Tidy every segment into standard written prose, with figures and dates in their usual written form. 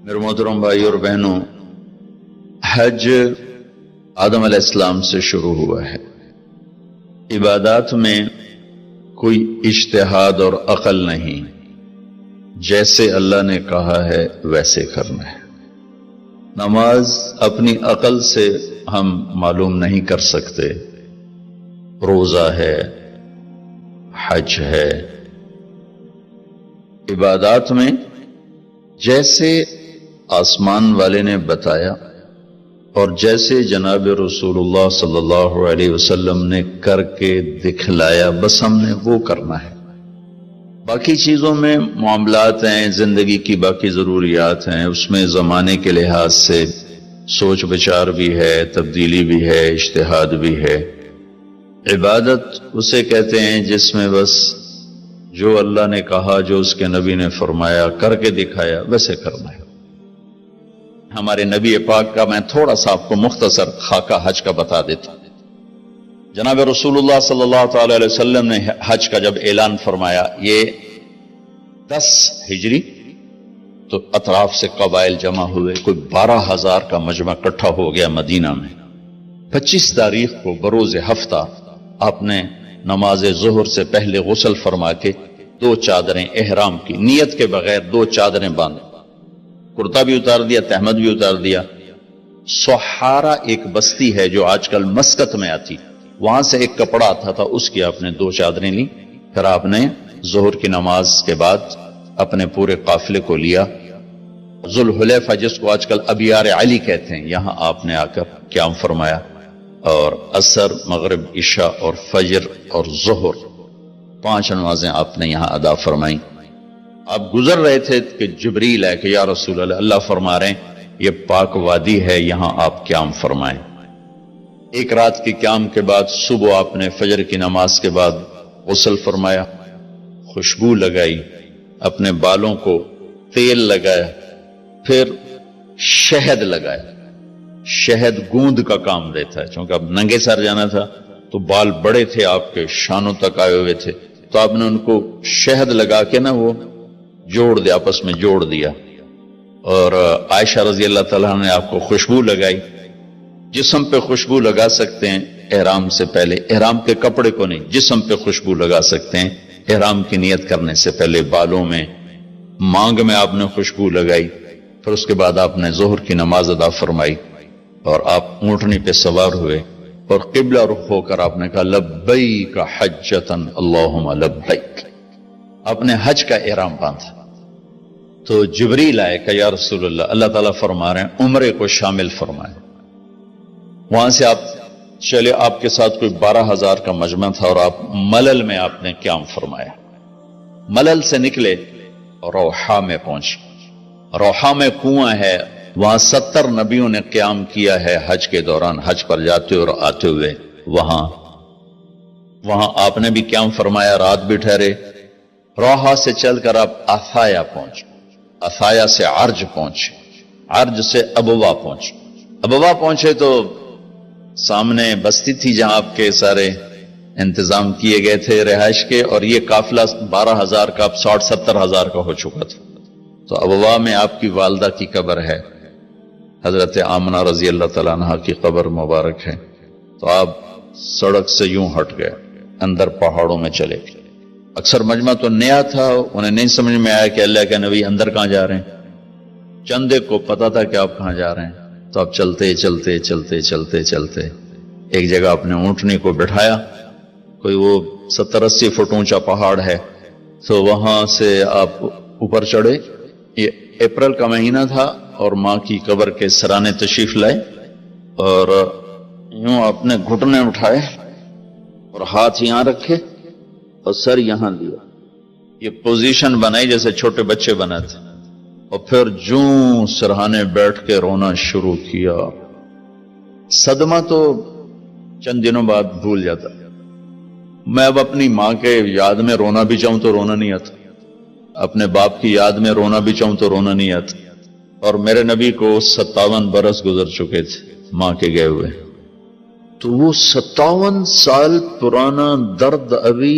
میرے محترم بھائی اور بہنوں، حج آدم علیہ السلام سے شروع ہوا ہے۔ عبادات میں کوئی اجتہاد اور عقل نہیں، جیسے اللہ نے کہا ہے ویسے کرنا ہے۔ نماز اپنی عقل سے ہم معلوم نہیں کر سکتے، روزہ ہے، حج ہے۔ عبادات میں جیسے آسمان والے نے بتایا اور جیسے جناب رسول اللہ صلی اللہ علیہ وسلم نے کر کے دکھلایا، بس ہم نے وہ کرنا ہے۔ باقی چیزوں میں معاملات ہیں، زندگی کی باقی ضروریات ہیں، اس میں زمانے کے لحاظ سے سوچ بچار بھی ہے، تبدیلی بھی ہے، اجتہاد بھی ہے۔ عبادت اسے کہتے ہیں جس میں بس جو اللہ نے کہا، جو اس کے نبی نے فرمایا، کر کے دکھایا، ویسے کرنا ہے۔ ہمارے نبی پاک کا میں تھوڑا سا آپ کو مختصر خاکہ حج کا بتا دیتا ہوں۔ جناب رسول اللہ صلی اللہ تعالی علیہ وسلم نے حج کا جب اعلان فرمایا، یہ 10 ہجری، تو اطراف سے قبائل جمع ہوئے، کوئی 12,000 کا مجمع اکٹھا ہو گیا مدینہ میں۔ 25 تاریخ کو بروز ہفتہ آپ نے نماز ظہر سے پہلے غسل فرما کے 2 چادریں احرام کی نیت کے بغیر 2 چادریں باندھ، کرتا بھی اتار دیا، تہمد بھی اتار دیا۔ سحارا ایک بستی ہے جو آج کل مسقط میں آتی، وہاں سے ایک کپڑا آتا تھا، اس کی آپ نے 2 چادریں لی۔ پھر آپ نے ظہر کی نماز کے بعد اپنے پورے قافلے کو لیا، ذوالحلیفہ جس کو آج کل ابیار علی کہتے ہیں، یہاں آپ نے آ کر قیام فرمایا، اور عصر، مغرب، عشاء اور فجر اور ظہر 5 نمازیں آپ نے یہاں ادا فرمائیں۔ آپ گزر رہے تھے کہ جبریل ہے کہ یا رسول اللہ، اللہ فرما رہے ہیں یہ پاک وادی ہے، یہاں آپ قیام فرمائیں۔ ایک رات کی قیام کے بعد صبح آپ نے فجر کی نماز کے بعد غسل فرمایا، خوشبو لگائی، اپنے بالوں کو تیل لگایا، پھر شہد لگایا۔ شہد گوند کا کام دیتا ہے، چونکہ اب ننگے سر جانا تھا تو بال بڑے تھے، آپ کے شانوں تک آئے ہوئے تھے، تو آپ نے ان کو شہد لگا کے نا وہ جوڑ دیا، آپس میں جوڑ دیا۔ اور عائشہ رضی اللہ تعالیٰ نے آپ کو خوشبو لگائی۔ جسم پہ خوشبو لگا سکتے ہیں احرام سے پہلے، احرام کے کپڑے کو نہیں، جسم پہ خوشبو لگا سکتے ہیں احرام کی نیت کرنے سے پہلے۔ بالوں میں، مانگ میں آپ نے خوشبو لگائی۔ پھر اس کے بعد آپ نے ظہر کی نماز ادا فرمائی اور آپ اونٹنی پہ سوار ہوئے اور قبلہ رخ ہو کر آپ نے کہا لبیک حجۃ اللہم لبیک۔ آپ نے حج کا احرام باندھا تو جبریل آئے کہ یا رسول اللہ، اللہ تعالیٰ فرما رہے ہیں عمرے کو شامل فرمائے۔ وہاں سے آپ چلے، آپ کے ساتھ کوئی 12,000 کا مجمع تھا، اور آپ ملل میں آپ نے قیام فرمایا۔ ملل سے نکلے اور روحا میں پہنچے۔ روحا میں کنواں ہے، وہاں 70 نبیوں نے قیام کیا ہے حج کے دوران، حج پر جاتے اور آتے ہوئے۔ وہاں آپ نے بھی قیام فرمایا، رات بھی ٹھہرے۔ روحا سے چل کر آپ افایا پہنچے، افایا سے عرج پہنچے، عرج سے ابوا پہنچے۔ ابوا پہنچے تو سامنے بستی تھی جہاں آپ کے سارے انتظام کیے گئے تھے رہائش کے، اور یہ قافلہ 12,000 کا اب 60-70,000 کا ہو چکا تھا۔ تو ابوا میں آپ کی والدہ کی قبر ہے، حضرت آمنہ رضی اللہ تعالیٰ عنہ کی قبر مبارک ہے۔ تو آپ سڑک سے یوں ہٹ گئے، اندر پہاڑوں میں چلے گئے۔ اکثر مجمع تو نیا تھا، انہیں نہیں سمجھ میں آیا کہ اللہ کے نبی اندر کہاں جا رہے ہیں۔ چندے کو پتا تھا کہ آپ کہاں جا رہے ہیں، تو آپ چلتے چلتے چلتے چلتے چلتے ایک جگہ آپ نے اونٹنی کو بٹھایا، کوئی وہ 70-80 فٹ اونچا پہاڑ ہے، تو وہاں سے آپ اوپر چڑھے۔ یہ اپریل کا مہینہ تھا اور ماں کی قبر کے سرانے تشریف لائے، اور یوں آپ نے گھٹنے اٹھائے اور ہاتھ یہاں رکھے اور سر یہاں لیا، یہ پوزیشن بنائی جیسے چھوٹے بچے بناتے، اور پھر جوں سرہانے بیٹھ کے رونا شروع کیا۔ صدمہ تو چند دنوں بعد بھول جاتا، میں اب اپنی ماں کے یاد میں رونا بھی چاہوں تو رونا نہیں آتا، اپنے باپ کی یاد میں رونا بھی چاہوں تو رونا نہیں آتا۔ اور میرے نبی کو 57 برس گزر چکے تھے ماں کے گئے ہوئے، تو وہ 57 سال پرانا درد ابھی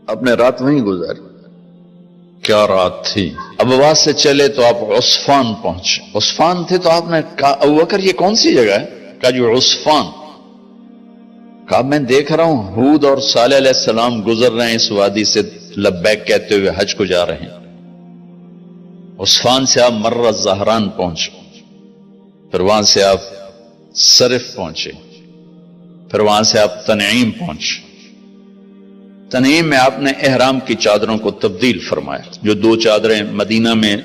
آپ نے رات وہیں گزاری. کیا رات تھی. ابواس سے چلے تو آپ عصفان پہنچے. عصفان تھے تو آپ نے کہا ابوبکر یہ کون سی جگہ ہے؟ کہا جو عصفان. کہا میں دیکھ رہا ہوں ہود اور صالح علیہ السلام گزر رہے ہیں اس وادی سے لبیک کہتے ہوئے حج کو جا رہے ہیں. عصفان سے آپ مرہ زہران پہنچے، پھر وہاں سے آپ صرف پہنچے، پھر وہاں سے آپ تنعیم پہنچے. تنعیم میں آپ نے احرام کی چادروں کو تبدیل فرمایا. جو 2 چادریں مدینہ میں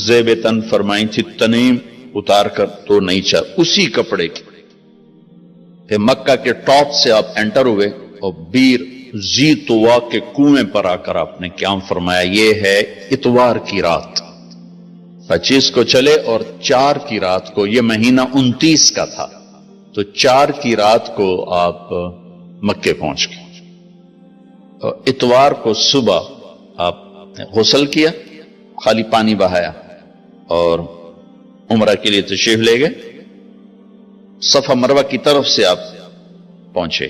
زیب تن فرمائی تھی تنعیم اتار کر تو نئی چادر اسی کپڑے کی. پھر مکہ کے ٹاپ سے آپ انٹر ہوئے اور بیر زی طوا کے کنویں پر آ کر آپ نے قیام فرمایا. یہ ہے اتوار کی رات. 25 کو چلے اور 4 کی رات کو، یہ مہینہ 29 کا تھا، تو 4 کی رات کو آپ مکے پہنچ گئے. اتوار کو صبح آپ نے غسل کیا، خالی پانی بہایا اور عمرہ کے لیے تشریف لے گئے. صفا مروہ کی طرف سے آپ پہنچے.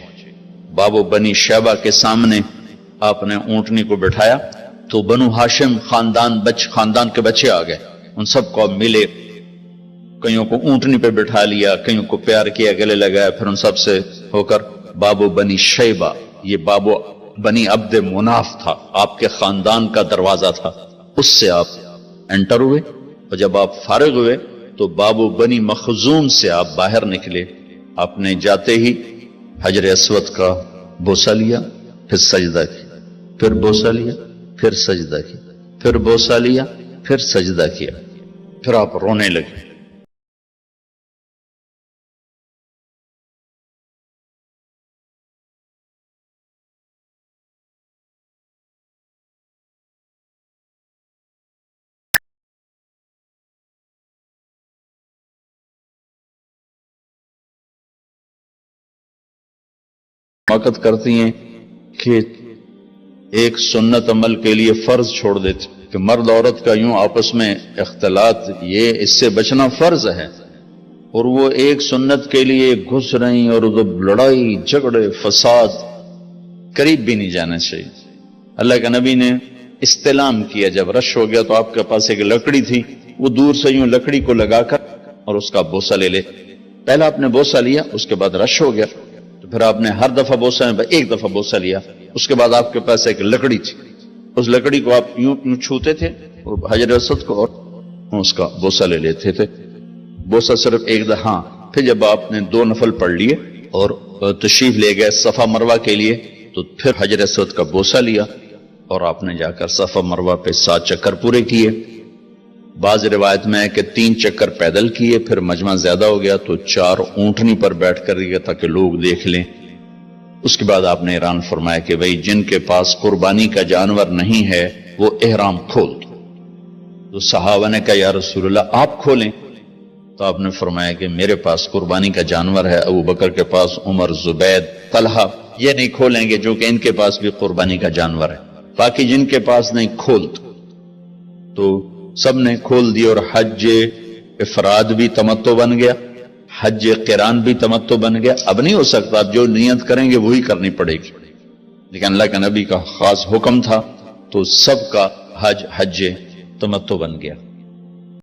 بابو بنی شیبہ کے سامنے آپ نے اونٹنی کو بٹھایا تو بنو ہاشم خاندان کے بچے آ گئے. ان سب کو ملے، کئیوں کو اونٹنی پہ بٹھا لیا، کئیوں کو پیار کیا، گلے لگایا. پھر ان سب سے ہو کر بابو بنی شیبہ، یہ بابو بنی عبد مناف تھا، آپ کے خاندان کا دروازہ تھا، اس سے آپ انٹر ہوئے. اور جب آپ فارغ ہوئے تو بابو بنی مخزوم سے آپ باہر نکلے. آپ نے جاتے ہی حجر اسود کا بوسہ لیا، پھر سجدہ کیا، پھر بوسہ لیا، پھر سجدہ کیا، پھر بوسہ لیا، پھر سجدہ کیا. پھر آپ رونے لگے. موقت کرتی ہیں کہ ایک سنت عمل کے لیے فرض چھوڑ دیتے کہ مرد عورت کا یوں آپس میں اختلاط، یہ اس سے بچنا فرض ہے، اور وہ ایک سنت کے لیے گھس رہی اور لڑائی جھگڑے فساد، قریب بھی نہیں جانا چاہیے. اللہ کے نبی نے استلام کیا، جب رش ہو گیا تو آپ کے پاس ایک لکڑی تھی، وہ دور سے یوں لکڑی کو لگا کر اور اس کا بوسہ لے لے. پہلا آپ نے بوسہ لیا، اس کے بعد رش ہو گیا تو پھر آپ نے ہر دفعہ بوسہ میں ایک دفعہ بوسہ لیا. اس کے بعد آپ کے پاس ایک لکڑی تھی، اس لکڑی کو آپ یوں چھوتے تھے اور حجر اسود کو اور اس کا بوسہ لے لیتے تھے. بوسہ صرف ایک دفعہ. پھر جب آپ نے 2 نفل پڑھ لیے اور تشریف لے گئے صفا مروہ کے لیے تو پھر حجر اسود کا بوسہ لیا اور آپ نے جا کر صفا مروہ پہ 7 چکر پورے کیے. بعض روایت میں ہے کہ 3 چکر پیدل کیے، پھر مجمع زیادہ ہو گیا تو 4 اونٹنی پر بیٹھ کر گیا تاکہ لوگ دیکھ لیں. اس کے بعد آپ نے اعلان فرمایا کہ بھئی جن کے پاس قربانی کا جانور نہیں ہے وہ احرام کھول دو. تو صحابہ نے کہا یا رسول اللہ آپ کھولیں. تو آپ نے فرمایا کہ میرے پاس قربانی کا جانور ہے، ابو بکر کے پاس، عمر، زبید، طلحہ یہ نہیں کھولیں گے جو کہ ان کے پاس بھی قربانی کا جانور ہے، باقی جن کے پاس نہیں کھول دو. تو سب نے کھول دی اور حج افراد بھی تمتع بن گیا، حج قران بھی تمتع بن گیا. اب نہیں ہو سکتا، اب جو نیت کریں گے وہی کرنی پڑے گی، لیکن اللہ کے نبی کا خاص حکم تھا تو سب کا حج تمتع بن گیا.